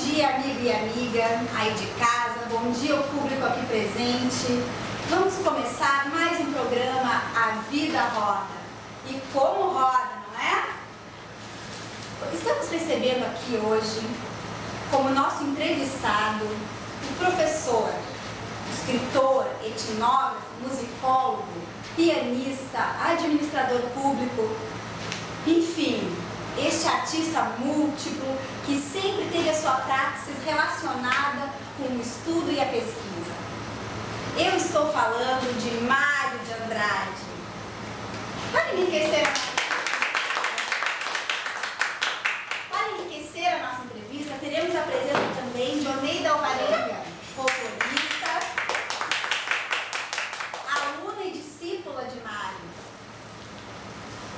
dia, amigo e amiga aí de casa, bom dia ao público aqui presente. Vamos começar mais um programa A Vida Roda. E como roda, não é? Estamos recebendo aqui hoje, como nosso entrevistado, o professor, escritor, etnógrafo, musicólogo, pianista, administrador público, enfim, este artista múltiplo que sempre teve a sua praxis relacionada com o estudo e a pesquisa. Eu estou falando de Mário de Andrade. Para enriquecer a nossa entrevista, teremos a presença também de Oneida Alvarenga, folclorista, aluna e discípula de Mário.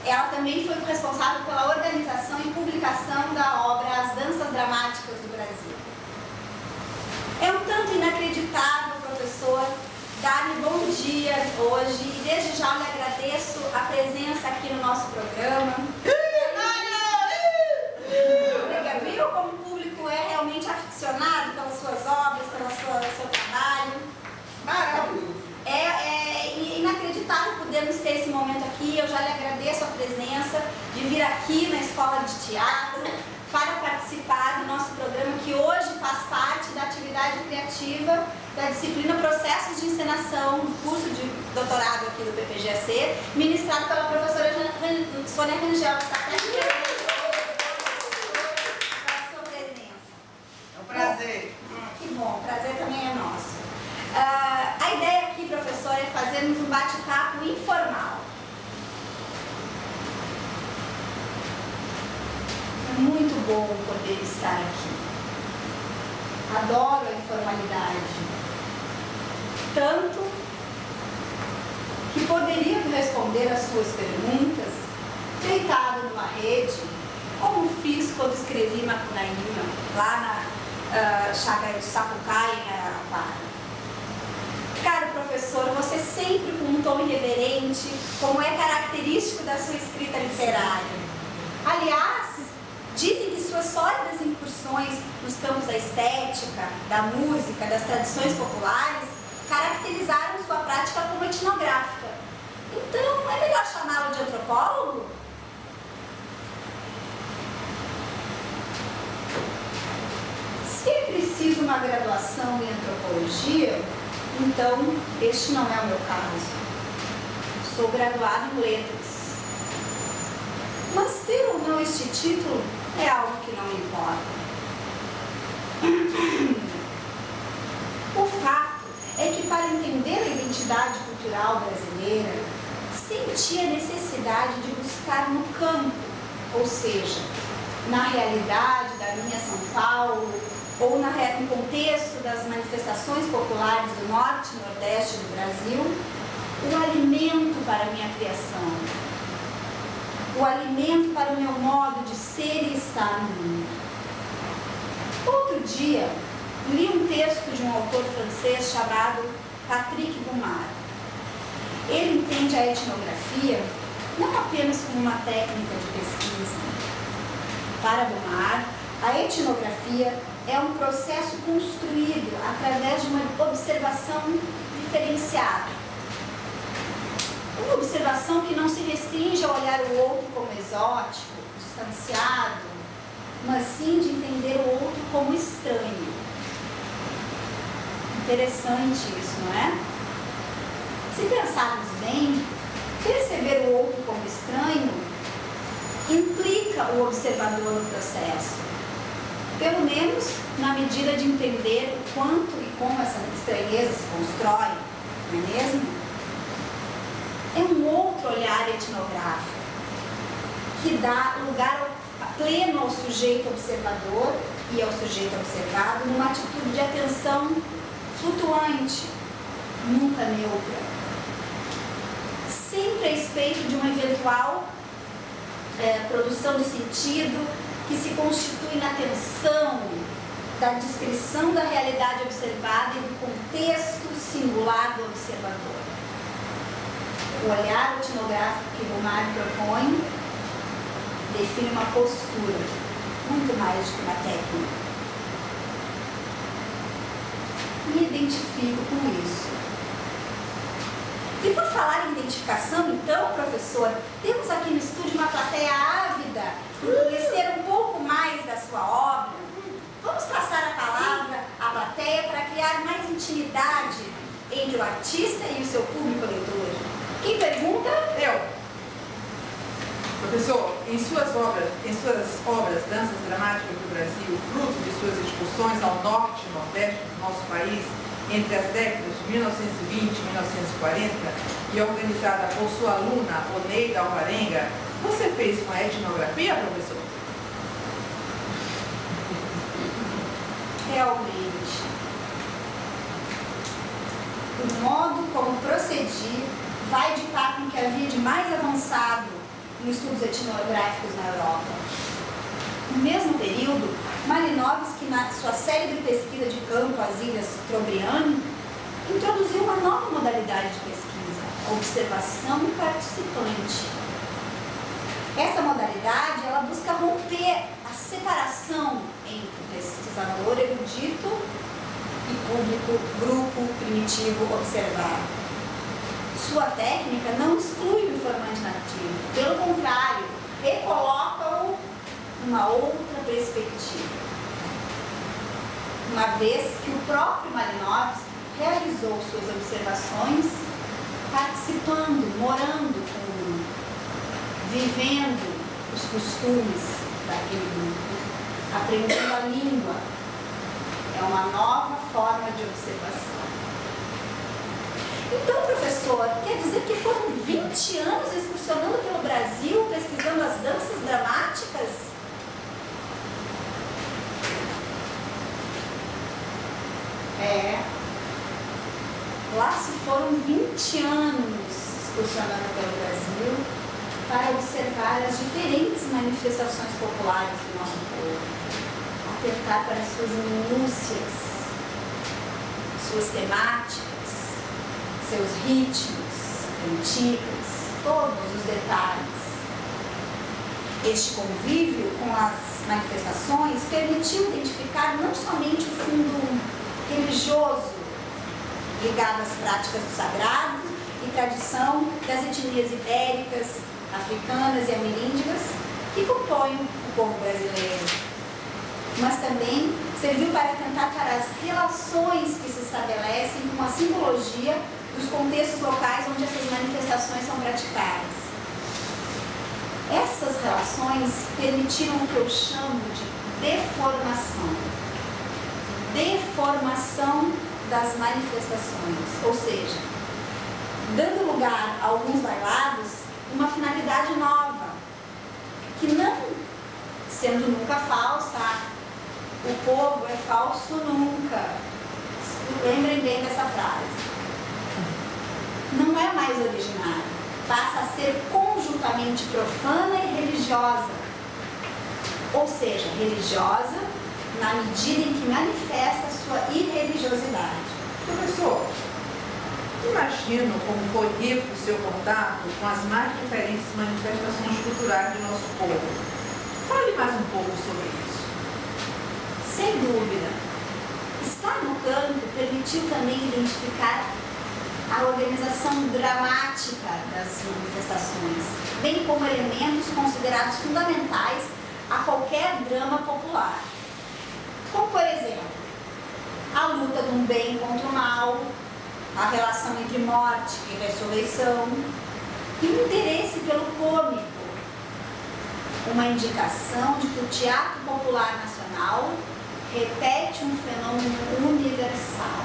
Ela também foi responsável pela organização e publicação da obra As Danças Dramáticas do Brasil. É um tanto inacreditável, professor, dar-lhe bom dia hoje e desde já lhe agradeço a presença aqui no nosso programa. Viu como o público é realmente aficionado pelas suas obras, pelo seu trabalho? Maravilhoso! É inacreditável podermos ter esse momento aqui. Eu já lhe agradeço a presença de vir aqui na Escola de Teatro para participar do nosso programa, que hoje faz parte da atividade criativa da disciplina Processos de Encenação do curso de doutorado aqui do PPGAC, ministrado pela professora Sônia Rangel, que está até aqui pela sua presença. É um prazer. Que bom, o prazer também é nosso. A ideia aqui, professor, é fazermos um bate-papo informal. É muito bom poder estar aqui. Adoro a informalidade. Tanto que poderia responder as suas perguntas deitado numa rede, como fiz quando escrevi Macunaíma, lá na Chácara de Sapucaí, em Araraquara. Caro professor, você sempre com um tom irreverente, como é característico da sua escrita literária. Aliás, dizem que suas sólidas incursões nos campos da estética, da música, das tradições populares, caracterizaram sua prática como etnográfica. Então, é melhor chamá-lo de antropólogo? Se é preciso uma graduação em antropologia, então este não é o meu caso. Sou graduado em letras. Mas ter ou não este título é algo que não me importa. O fato é que, para entender a identidade cultural brasileira, senti a necessidade de buscar no campo, ou seja, na realidade da minha São Paulo, ou no contexto das manifestações populares do norte e nordeste do Brasil, o alimento para a minha criação, o alimento para o meu modo de ser e estar no mundo. Outro dia, li um texto de um autor francês chamado Patrick Bumard. Ele entende a etnografia não apenas como uma técnica de pesquisa. Para Bumard, a etnografia é um processo construído através de uma observação diferenciada. Uma observação que não se restringe a olhar o outro como exótico, distanciado, mas sim de entender o outro como estranho. Interessante isso, não é? Se pensarmos bem, perceber o outro como estranho implica o observador no processo. Pelo menos na medida de entender o quanto e como essa estranheza se constrói, não é mesmo? É um outro olhar etnográfico que dá lugar pleno ao sujeito observador e ao sujeito observado numa atitude de atenção flutuante, nunca neutra, sempre a respeito de uma eventual produção de sentido que se constitui na tensão da descrição da realidade observada e do contexto singular do observador. O olhar etnográfico que Bumard propõe define uma postura, muito mais do que uma técnica. me identifico com isso. E por falar em identificação, então, professor, temos aqui no estúdio uma plateia ávida por conhecer um pouco mais da sua obra. Vamos passar a palavra à plateia para criar mais intimidade entre o artista e o seu público leitor. Quem pergunta? Eu. Professor, em suas obras Danças Dramáticas do Brasil, fruto de suas excursões ao norte e nordeste do nosso país, entre as décadas de 1920 e 1940, e organizada por sua aluna, Oneida Alvarenga, você fez uma etnografia, professor? Realmente, o modo como procedi vai de par com o que havia de mais avançado em estudos etnográficos na Europa. No mesmo período, Malinowski, na sua célebre pesquisa de campo às Ilhas Trobriand, introduziu uma nova modalidade de pesquisa, a observação participante. Essa modalidade, ela busca romper a separação entre o pesquisador erudito e público, grupo primitivo observado. Sua técnica não exclui o informante nativo, pelo contrário, recoloca-o numa outra perspectiva. Uma vez que o próprio Malinowski realizou suas observações participando, morando com o grupo, vivendo os costumes daquele grupo, aprendendo a língua. É uma nova forma de observação. Então, professor, quer dizer que foram 20 anos excursionando pelo Brasil, pesquisando as danças dramáticas? É. Lá se foram 20 anos excursionando pelo Brasil para observar as diferentes manifestações populares do nosso povo, atentar para suas minúcias, suas temáticas, seus ritmos, cantigas, todos os detalhes. Este convívio com as manifestações permitiu identificar não somente o fundo religioso ligado às práticas do sagrado e tradição das etnias ibéricas, africanas e ameríndigas que compõem o povo brasileiro, mas também serviu para atentar para as relações que se estabelecem com a simbologia dos contextos locais onde essas manifestações são praticadas. Essas relações permitiram o que eu chamo de deformação. Deformação das manifestações, ou seja, dando lugar a alguns bailados uma finalidade nova, que não sendo nunca falsa, o povo é falso nunca. Lembrem bem dessa frase. Não é mais originário, passa a ser conjuntamente profana e religiosa. Ou seja, religiosa na medida em que manifesta sua irreligiosidade. Professor, imagino como foi rico o seu contato com as mais diferentes manifestações culturais do nosso povo. Fale mais um pouco sobre isso. Sem dúvida. Estar no campo permitiu também identificar a organização dramática das manifestações, bem como elementos considerados fundamentais a qualquer drama popular. Como, por exemplo, a luta de um bem contra o mal, a relação entre morte e ressurreição, e o interesse pelo cômico, uma indicação de que o teatro popular nacional repete um fenômeno universal.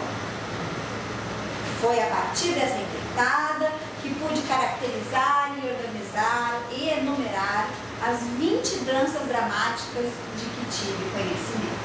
Foi a partir dessa empreitada que pude caracterizar e organizar e enumerar as 20 danças dramáticas de que tive conhecimento.